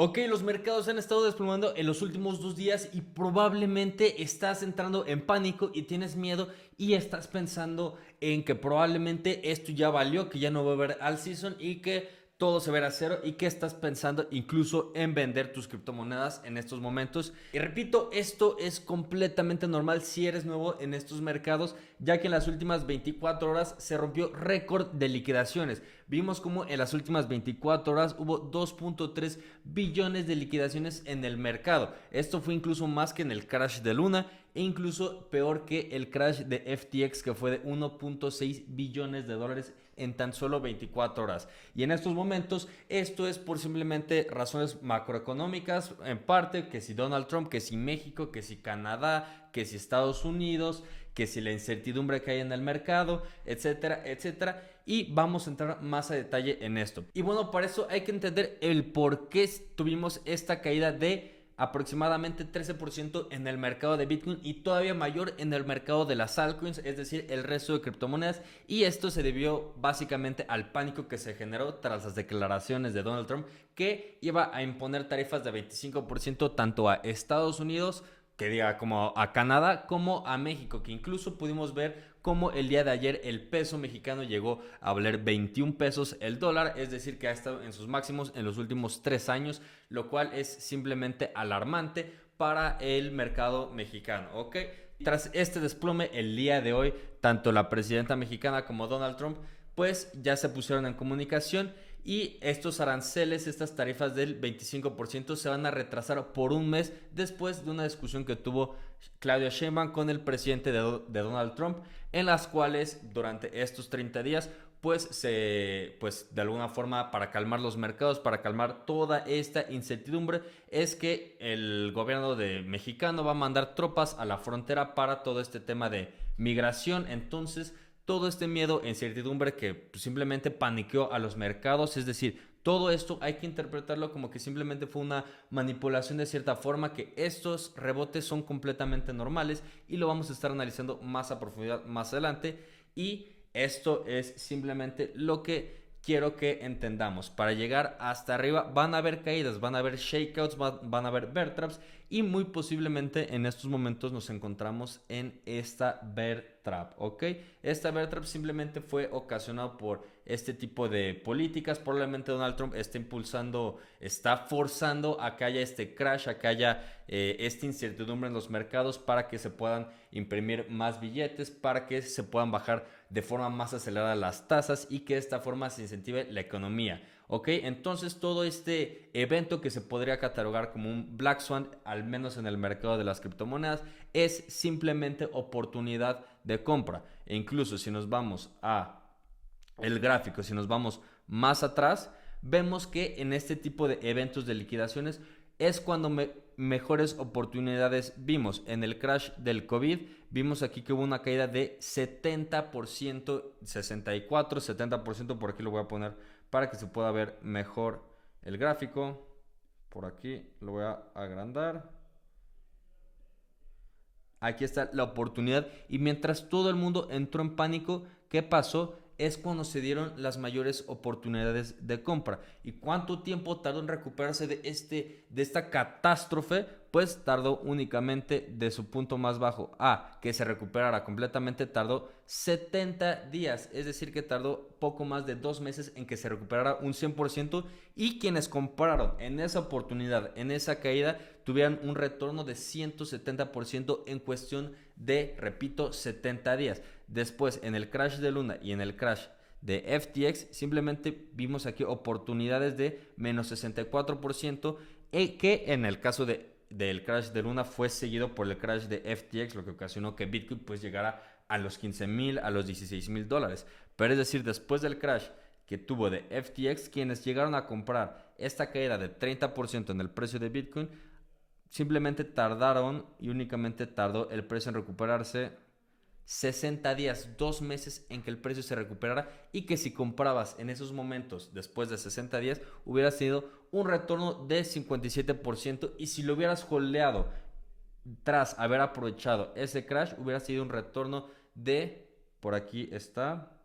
Ok, los mercados han estado desplomando en los últimos 2 días y probablemente estás entrando en pánico y tienes miedo y estás pensando en que probablemente esto ya valió, que ya no va a haber all season y que todo se verá a cero y que estás pensando incluso en vender tus criptomonedas en estos momentos. Y repito, esto es completamente normal si eres nuevo en estos mercados, ya que en las últimas 24 horas se rompió récord de liquidaciones. Vimos como en las últimas 24 horas hubo 2.3 billones de liquidaciones en el mercado. Esto fue incluso más que en el crash de Luna e incluso peor que el crash de FTX, que fue de 1.6 billones de dólares en tan solo 24 horas. Y en estos momentos esto es por simplemente razones macroeconómicas, en parte que si Donald Trump, que si México, que si Canadá, que si Estados Unidos, que si la incertidumbre que hay en el mercado, etcétera, etcétera. Y vamos a entrar más a detalle en esto. Y bueno, para eso hay que entender el por qué tuvimos esta caída de aproximadamente 13% en el mercado de Bitcoin y todavía mayor en el mercado de las altcoins, es decir, el resto de criptomonedas. Y esto se debió básicamente al pánico que se generó tras las declaraciones de Donald Trump, que iba a imponer tarifas de 25% tanto a Estados Unidos, que diga como a Canadá, como a México, que incluso pudimos ver como el día de ayer el peso mexicano llegó a valer 21 pesos el dólar, es decir, que ha estado en sus máximos en los últimos 3 años, lo cual es simplemente alarmante para el mercado mexicano, ¿ok? Tras este desplome el día de hoy, tanto la presidenta mexicana como Donald Trump, pues ya se pusieron en comunicación y estos aranceles, estas tarifas del 25% se van a retrasar por un mes después de una discusión que tuvo Claudia Sheinbaum con el presidente de Donald Trump, en las cuales durante estos 30 días pues de alguna forma para calmar los mercados, para calmar toda esta incertidumbre, es que el gobierno de mexicano va a mandar tropas a la frontera para todo este tema de migración. Entonces todo este miedo e incertidumbre que pues, simplemente paniqueó a los mercados, es decir, todo esto hay que interpretarlo como que simplemente fue una manipulación de cierta forma, que estos rebotes son completamente normales y lo vamos a estar analizando más a profundidad más adelante. Y esto es simplemente lo que quiero que entendamos. Para llegar hasta arriba van a haber caídas, van a haber shakeouts, van a haber bear traps y muy posiblemente en estos momentos nos encontramos en esta bear trap, ¿ok? Esta bear trap simplemente fue ocasionado por este tipo de políticas. Probablemente Donald Trump está impulsando, está forzando a que haya este crash, a que haya esta incertidumbre en los mercados para que se puedan imprimir más billetes, para que se puedan bajar de forma más acelerada las tasas y que de esta forma se incentive la economía. ¿Ok? Entonces todo este evento que se podría catalogar como un Black Swan, al menos en el mercado de las criptomonedas, es simplemente oportunidad de compra. E incluso si nos vamos a el gráfico, si nos vamos más atrás, vemos que en este tipo de eventos de liquidaciones es cuando mejores oportunidades vimos. En el crash del COVID vimos aquí que hubo una caída de 70%, 64, 70%, por aquí lo voy a poner para que se pueda ver mejor el gráfico. Por aquí lo voy a agrandar. Aquí está la oportunidad. Y mientras todo el mundo entró en pánico, ¿qué pasó? Es cuando se dieron las mayores oportunidades de compra. ¿Y cuánto tiempo tardó en recuperarse de esta catástrofe? Pues tardó únicamente de su punto más bajo a que se recuperara completamente, tardó 70 días. Es decir, que tardó poco más de 2 meses en que se recuperara un 100%. Y quienes compraron en esa oportunidad, en esa caída, tuvieran un retorno de 170% en cuestión de, repito, 70 días. Después, en el crash de Luna y en el crash de FTX, simplemente vimos aquí oportunidades de menos 64%, que en el caso del crash de Luna fue seguido por el crash de FTX, lo que ocasionó que Bitcoin pues llegara a los 15,000, a los 16,000 dólares. Pero es decir, después del crash que tuvo de FTX, quienes llegaron a comprar esta caída de 30% en el precio de Bitcoin, simplemente tardaron y únicamente tardó el precio en recuperarse 60 días, 2 meses en que el precio se recuperara, y que si comprabas en esos momentos después de 60 días hubiera sido un retorno de 57%, y si lo hubieras holdeado tras haber aprovechado ese crash hubiera sido un retorno de, por aquí está,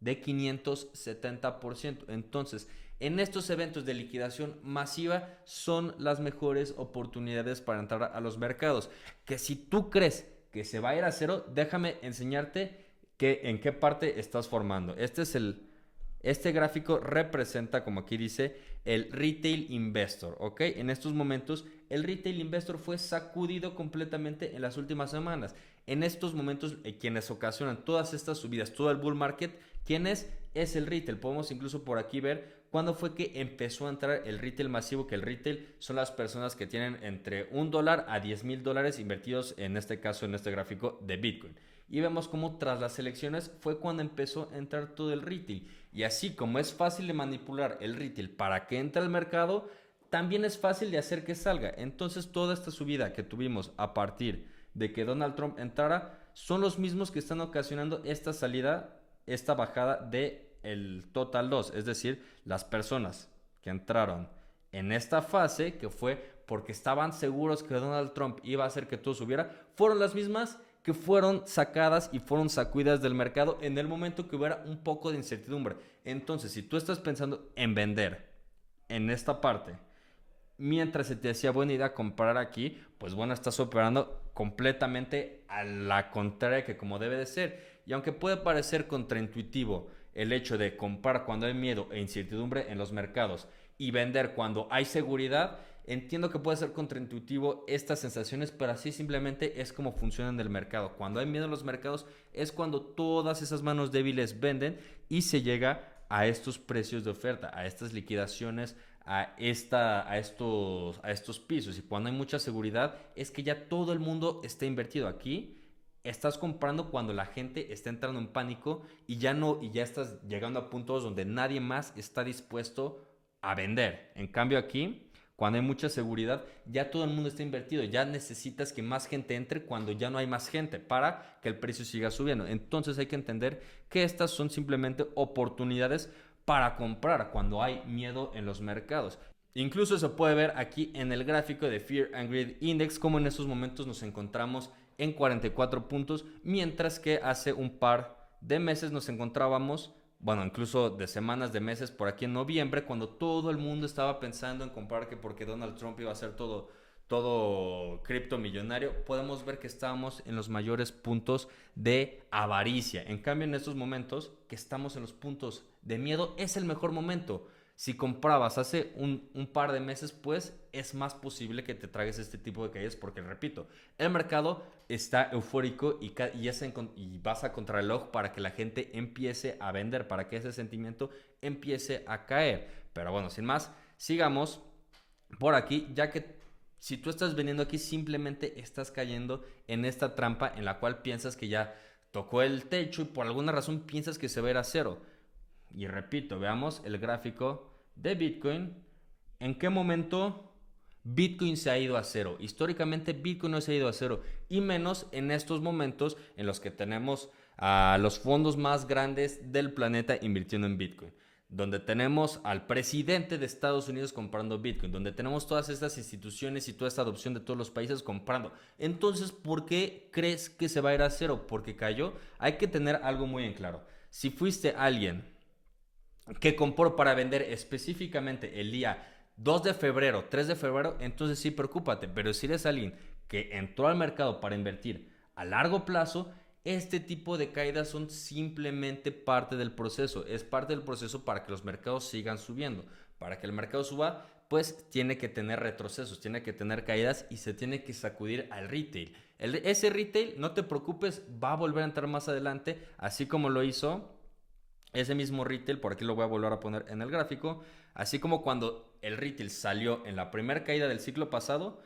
de 570%. Entonces En estos eventos de liquidación masiva son las mejores oportunidades para entrar a los mercados. Que si tú crees que se va a ir a cero, déjame enseñarte en qué parte estás formando. Este gráfico representa, como aquí dice, el retail investor, ¿ok? En estos momentos, el retail investor fue sacudido completamente en las últimas semanas. En estos momentos, quienes ocasionan todas estas subidas, todo el bull market, ¿quién es? Es el retail. Podemos incluso por aquí ver cuándo fue que empezó a entrar el retail masivo, que el retail son las personas que tienen entre $1 a $10,000 invertidos, en este caso, en este gráfico de Bitcoin. Y vemos cómo tras las elecciones fue cuando empezó a entrar todo el retail. Y así como es fácil de manipular el retail para que entre al mercado, también es fácil de hacer que salga. Entonces toda esta subida que tuvimos a partir de que Donald Trump entrara son los mismos que están ocasionando esta salida, esta bajada de el total loss, es decir, las personas que entraron en esta fase, que fue porque estaban seguros que Donald Trump iba a hacer que todo subiera, fueron las mismas que fueron sacadas y fueron sacudidas del mercado en el momento que hubiera un poco de incertidumbre. Entonces, si tú estás pensando en vender en esta parte, mientras se te hacía buena idea comprar aquí, pues bueno, estás operando completamente a la contraria que como debe de ser. Y aunque puede parecer contraintuitivo el hecho de comprar cuando hay miedo e incertidumbre en los mercados y vender cuando hay seguridad, entiendo que puede ser contraintuitivo estas sensaciones, pero así simplemente es como funciona en el mercado. Cuando hay miedo en los mercados es cuando todas esas manos débiles venden y se llega a estos precios de oferta, a estas liquidaciones, a estos pisos. Y cuando hay mucha seguridad es que ya todo el mundo está invertido aquí. Estás comprando cuando la gente está entrando en pánico y ya estás llegando a puntos donde nadie más está dispuesto a vender. En cambio aquí, cuando hay mucha seguridad, ya todo el mundo está invertido. Ya necesitas que más gente entre cuando ya no hay más gente para que el precio siga subiendo. Entonces hay que entender que estas son simplemente oportunidades para comprar cuando hay miedo en los mercados. Incluso se puede ver aquí en el gráfico de Fear and Greed Index como en estos momentos nos encontramos en 44 puntos, mientras que hace un par de meses nos encontrábamos, bueno, incluso de semanas, de meses, por aquí en noviembre, cuando todo el mundo estaba pensando en comprar, que porque Donald Trump iba a hacer todo criptomillonario, podemos ver que estábamos en los mayores puntos de avaricia. En cambio, en estos momentos que estamos en los puntos de miedo, es el mejor momento. Si comprabas hace un par de meses, pues es más posible que te tragues este tipo de caídas porque, repito, el mercado está eufórico y vas a contrarreloj para que la gente empiece a vender, para que ese sentimiento empiece a caer. Pero bueno, sin más, sigamos por aquí, ya que si tú estás vendiendo aquí, simplemente estás cayendo en esta trampa en la cual piensas que ya tocó el techo y por alguna razón piensas que se va a ir a cero. Y repito, veamos el gráfico de Bitcoin. ¿En qué momento Bitcoin se ha ido a cero? Históricamente Bitcoin no se ha ido a cero. Y menos en estos momentos en los que tenemos a los fondos más grandes del planeta invirtiendo en Bitcoin. Donde tenemos al presidente de Estados Unidos comprando Bitcoin. Donde tenemos todas estas instituciones y toda esta adopción de todos los países comprando. Entonces, ¿por qué crees que se va a ir a cero? Porque cayó. Hay que tener algo muy en claro. Si fuiste alguien que compró para vender específicamente el día 2 de febrero, 3 de febrero, entonces sí preocúpate. Pero si eres alguien que entró al mercado para invertir a largo plazo, este tipo de caídas son simplemente parte del proceso. Es parte del proceso para que los mercados sigan subiendo. Para que el mercado suba, pues tiene que tener retrocesos, tiene que tener caídas y se tiene que sacudir al retail. Ese retail, no te preocupes, va a volver a entrar más adelante, así como lo hizo ese mismo retail. Por aquí lo voy a volver a poner en el gráfico. Así como cuando el retail salió en la primera caída del ciclo pasado,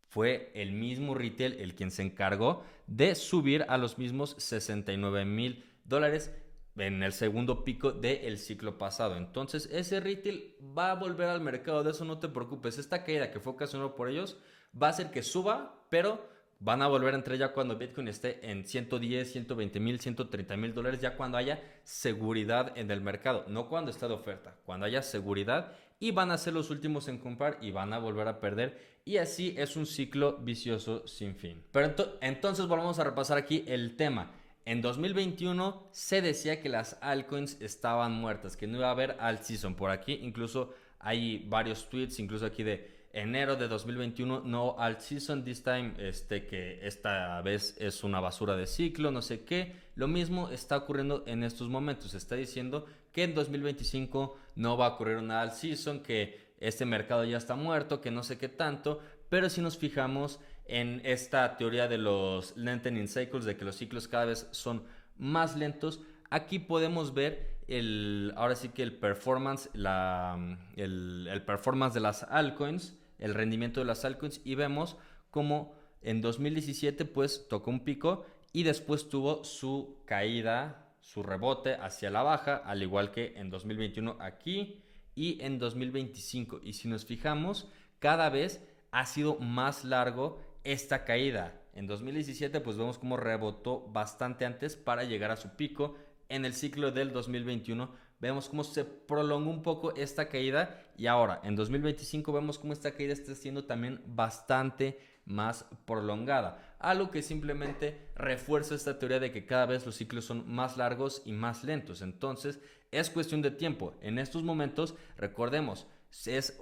fue el mismo retail el quien se encargó de subir a los mismos $69,000 en el segundo pico del ciclo pasado. Entonces ese retail va a volver al mercado, de eso no te preocupes. Esta caída que fue ocasionada por ellos va a hacer que suba, pero van a volver a entrar ya cuando Bitcoin esté en 110, 120 mil, 130 mil dólares, ya cuando haya seguridad en el mercado, no cuando esté de oferta, cuando haya seguridad, y van a ser los últimos en comprar y van a volver a perder, y así es un ciclo vicioso sin fin. Pero entonces volvamos a repasar aquí el tema. en 2021 se decía que las altcoins estaban muertas, que no iba a haber alt season. Por aquí incluso hay varios tweets, incluso aquí de enero de 2021, no alt season, this time, que esta vez es una basura de ciclo, no sé qué. Lo mismo está ocurriendo en estos momentos. Se está diciendo que en 2025 no va a ocurrir una alt season, que este mercado ya está muerto, que no sé qué tanto. Pero si nos fijamos en esta teoría de los lengthening cycles, de que los ciclos cada vez son más lentos, aquí podemos ver ahora sí que el performance, el performance de las altcoins, el rendimiento de las altcoins, y vemos como en 2017 pues tocó un pico y después tuvo su caída, su rebote hacia la baja, al igual que en 2021 aquí y en 2025. Y si nos fijamos, cada vez ha sido más largo esta caída. En 2017 pues vemos cómo rebotó bastante antes para llegar a su pico. En el ciclo del 2021 vemos cómo se prolongó un poco esta caída, y ahora en 2025 vemos cómo esta caída está siendo también bastante más prolongada, algo que simplemente refuerza esta teoría de que cada vez los ciclos son más largos y más lentos. Entonces es cuestión de tiempo. En estos momentos, recordemos, es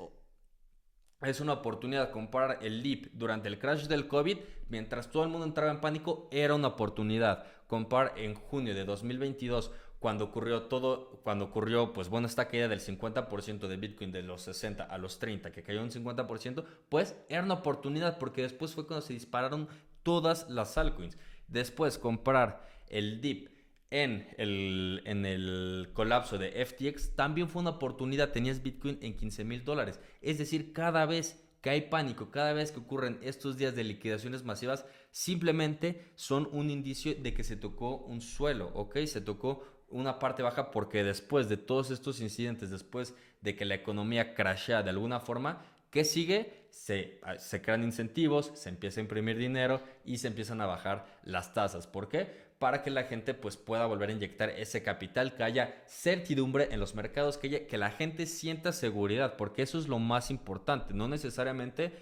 una oportunidad. Comprar el dip durante el crash del COVID, mientras todo el mundo entraba en pánico, era una oportunidad. Comprar en junio de 2022, cuando ocurrió pues bueno, esta caída del 50% de Bitcoin, de los 60 a los 30, que cayó un 50%, pues era una oportunidad, porque después fue cuando se dispararon todas las altcoins. Después comprar el dip en el colapso de FTX también fue una oportunidad. Tenías Bitcoin en $15,000. Es decir, cada vez que hay pánico, cada vez que ocurren estos días de liquidaciones masivas, simplemente son un indicio de que se tocó un suelo, ¿ok? Se tocó una parte baja, porque después de todos estos incidentes, después de que la economía crashea de alguna forma, ¿qué sigue? Se crean incentivos, se empieza a imprimir dinero y se empiezan a bajar las tasas. ¿Por qué? Para que la gente pues pueda volver a inyectar ese capital, que haya certidumbre en los mercados, que la gente sienta seguridad, porque eso es lo más importante. No necesariamente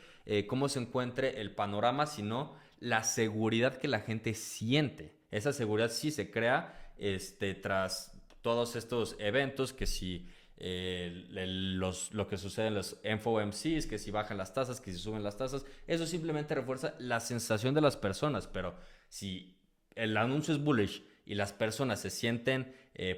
cómo se encuentre el panorama, sino la seguridad que la gente siente. Esa seguridad sí se crea tras todos estos eventos, que si lo que sucede en los FOMCs, que si bajan las tasas, que si suben las tasas, eso simplemente refuerza la sensación de las personas. Pero si el anuncio es bullish y las personas se sienten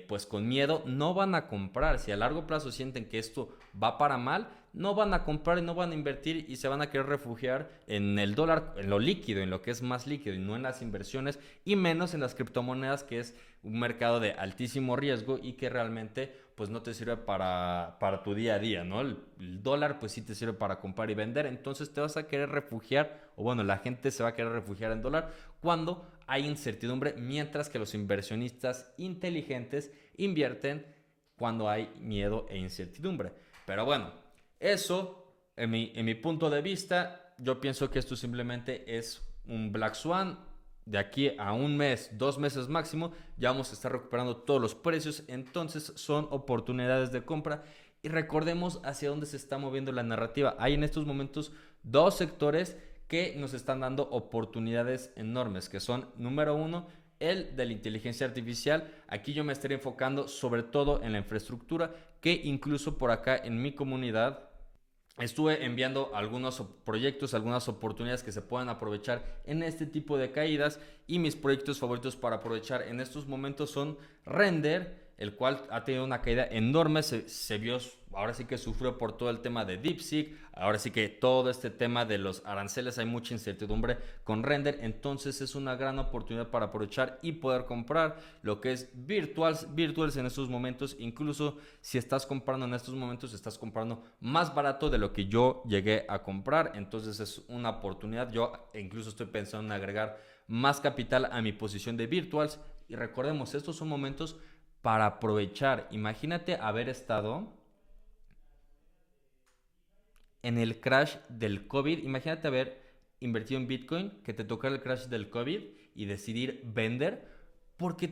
pues con miedo, no van a comprar. Si a largo plazo sienten que esto va para mal, no van a comprar y no van a invertir, y se van a querer refugiar en el dólar, en lo líquido, en lo que es más líquido, y no en las inversiones, y menos en las criptomonedas, que es un mercado de altísimo riesgo y que realmente pues no te sirve para tu día a día, ¿no? El dólar pues sí te sirve para comprar y vender. Entonces te vas a querer refugiar, o bueno, la gente se va a querer refugiar en dólar cuando hay incertidumbre, mientras que los inversionistas inteligentes invierten cuando hay miedo e incertidumbre. Pero bueno, eso en mi punto de vista, yo pienso que esto simplemente es un Black Swan. De aquí a un mes, 2 meses máximo, ya vamos a estar recuperando todos los precios. Entonces son oportunidades de compra. Y recordemos hacia dónde se está moviendo la narrativa. Hay en estos momentos dos sectores que nos están dando oportunidades enormes, que son, número uno, el de la inteligencia artificial. Aquí yo me estaré enfocando sobre todo en la infraestructura, que incluso por acá en mi comunidad estuve enviando algunos proyectos, algunas oportunidades que se puedan aprovechar en este tipo de caídas. Y mis proyectos favoritos para aprovechar en estos momentos son Render, el cual ha tenido una caída enorme. Se vio, ahora sí que sufrió por todo el tema de DeepSeek. Ahora sí que todo este tema de los aranceles, hay mucha incertidumbre con Render. Entonces es una gran oportunidad para aprovechar y poder comprar lo que es virtuals en estos momentos. Incluso si estás comprando en estos momentos, estás comprando más barato de lo que yo llegué a comprar. Entonces es una oportunidad. Yo incluso estoy pensando en agregar más capital a mi posición de virtuals. Y recordemos, estos son momentos para aprovechar. Imagínate haber estado en el crash del COVID. Imagínate haber invertido en Bitcoin, que te tocara el crash del COVID y decidir vender porque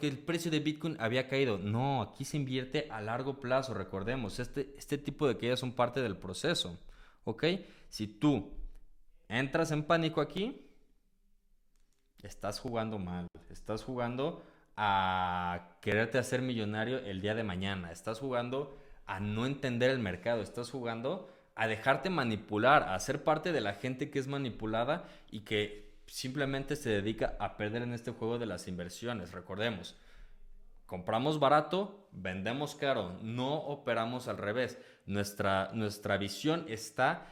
el precio de Bitcoin había caído. No, aquí se invierte a largo plazo. Recordemos, este tipo de caídas son parte del proceso, ¿ok? Si tú entras en pánico aquí, Estás jugando mal. Estás jugando a quererte hacer millonario el día de mañana. Estás jugando a no entender el mercado. Estás jugando a dejarte manipular, a ser parte de la gente que es manipulada y que simplemente se dedica a perder en este juego de las inversiones. Recordemos, compramos barato, vendemos caro, no operamos al revés. Nuestra visión está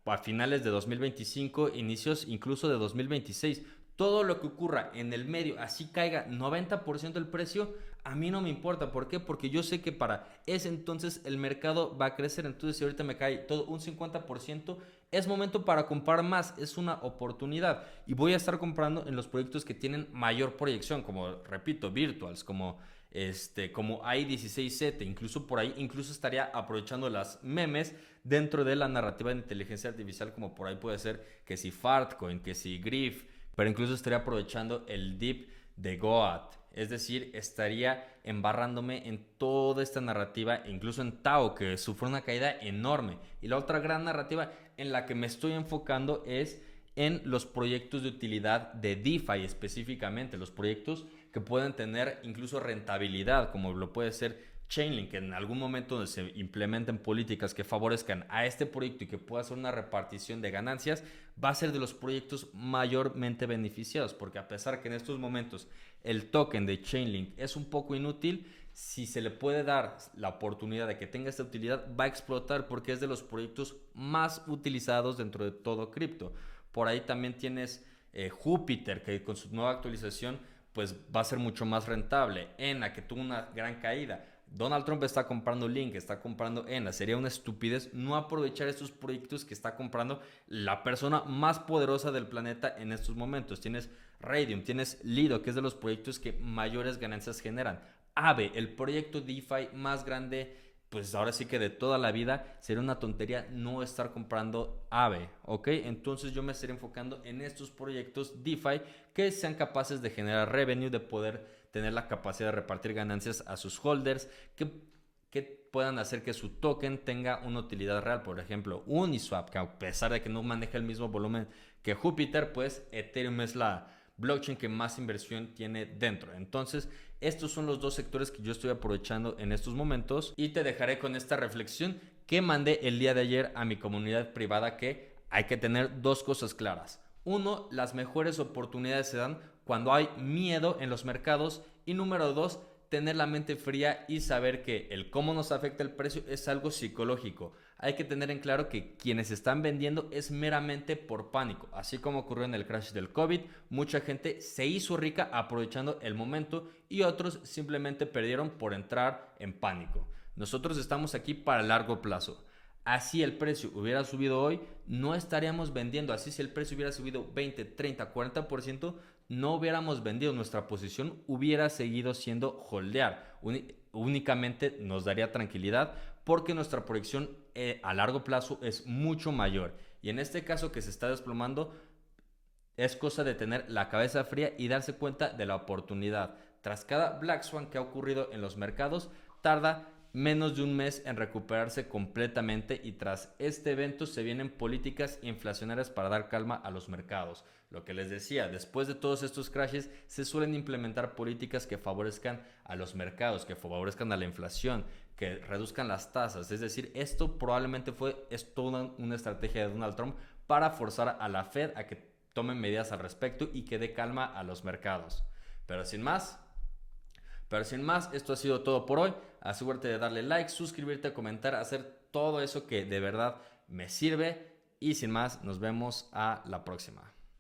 a finales de 2025, inicios incluso de 2026. Todo lo que ocurra en el medio, así caiga 90% el precio, a mí no me importa. ¿Por qué? Porque yo sé que para ese entonces el mercado va a crecer. Entonces, si ahorita me cae todo un 50%, es momento para comprar más. Es una oportunidad. Y voy a estar comprando en los proyectos que tienen mayor proyección, como, repito, Virtuals, como i16Z, incluso por ahí, incluso estaría aprovechando las memes dentro de la narrativa de inteligencia artificial, como por ahí puede ser que si Fartcoin, que si Griff, pero incluso estaría aprovechando el dip de Goat. Es decir, estaría embarrándome en toda esta narrativa, incluso en Tao, que sufrió una caída enorme. Y la otra gran narrativa en la que me estoy enfocando es en los proyectos de utilidad de DeFi específicamente, los proyectos que pueden tener incluso rentabilidad, como lo puede ser Chainlink, que en algún momento donde se implementen políticas que favorezcan a este proyecto y que pueda hacer una repartición de ganancias, va a ser de los proyectos mayormente beneficiados, porque a pesar que en estos momentos el token de Chainlink es un poco inútil, si se le puede dar la oportunidad de que tenga esta utilidad, va a explotar porque es de los proyectos más utilizados dentro de todo cripto. Por ahí también tienes Júpiter, que con su nueva actualización pues va a ser mucho más rentable. ENA, que tuvo una gran caída. Donald Trump está comprando Link, está comprando ENA. Sería una estupidez no aprovechar estos proyectos que está comprando la persona más poderosa del planeta en estos momentos. Tienes Radium, tienes Lido, que es de los proyectos que mayores ganancias generan. Aave, el proyecto DeFi más grande, pues ahora sí que de toda la vida. Sería una tontería no estar comprando Aave, ¿ok? Entonces yo me estaría enfocando en estos proyectos DeFi que sean capaces de generar revenue, de poder tener la capacidad de repartir ganancias a sus holders, que puedan hacer que su token tenga una utilidad real. Por ejemplo, Uniswap, que a pesar de que no maneja el mismo volumen que Júpiter, pues Ethereum es la blockchain que más inversión tiene dentro. Entonces, estos son los dos sectores que yo estoy aprovechando en estos momentos y te dejaré con esta reflexión que mandé el día de ayer a mi comunidad privada, que hay que tener dos cosas claras. Uno, las mejores oportunidades se dan cuando hay miedo en los mercados, y número dos, tener la mente fría y saber que el cómo nos afecta el precio es algo psicológico. Hay que tener en claro que quienes están vendiendo es meramente por pánico. Así como ocurrió en el crash del COVID, mucha gente se hizo rica aprovechando el momento y otros simplemente perdieron por entrar en pánico. Nosotros estamos aquí para el largo plazo. Así el precio hubiera subido hoy, no estaríamos vendiendo. Así si el precio hubiera subido 20, 30, 40%, no hubiéramos vendido. Nuestra posición hubiera seguido siendo holdear. Únicamente nos daría tranquilidad porque nuestra proyección a largo plazo es mucho mayor. Y en este caso que se está desplomando, es cosa de tener la cabeza fría y darse cuenta de la oportunidad. Tras cada Black Swan que ha ocurrido en los mercados, tarda menos de un mes en recuperarse completamente, y tras este evento se vienen políticas inflacionarias para dar calma a los mercados. Lo que les decía, después de todos estos crashes se suelen implementar políticas que favorezcan a los mercados, que favorezcan a la inflación, que reduzcan las tasas. Es decir, esto probablemente es toda una estrategia de Donald Trump para forzar a la Fed a que tomen medidas al respecto y que dé calma a los mercados. Pero sin más, esto ha sido todo por hoy. Asegúrate de darle like, suscribirte, comentar, hacer todo eso que de verdad me sirve. Y sin más, nos vemos a la próxima.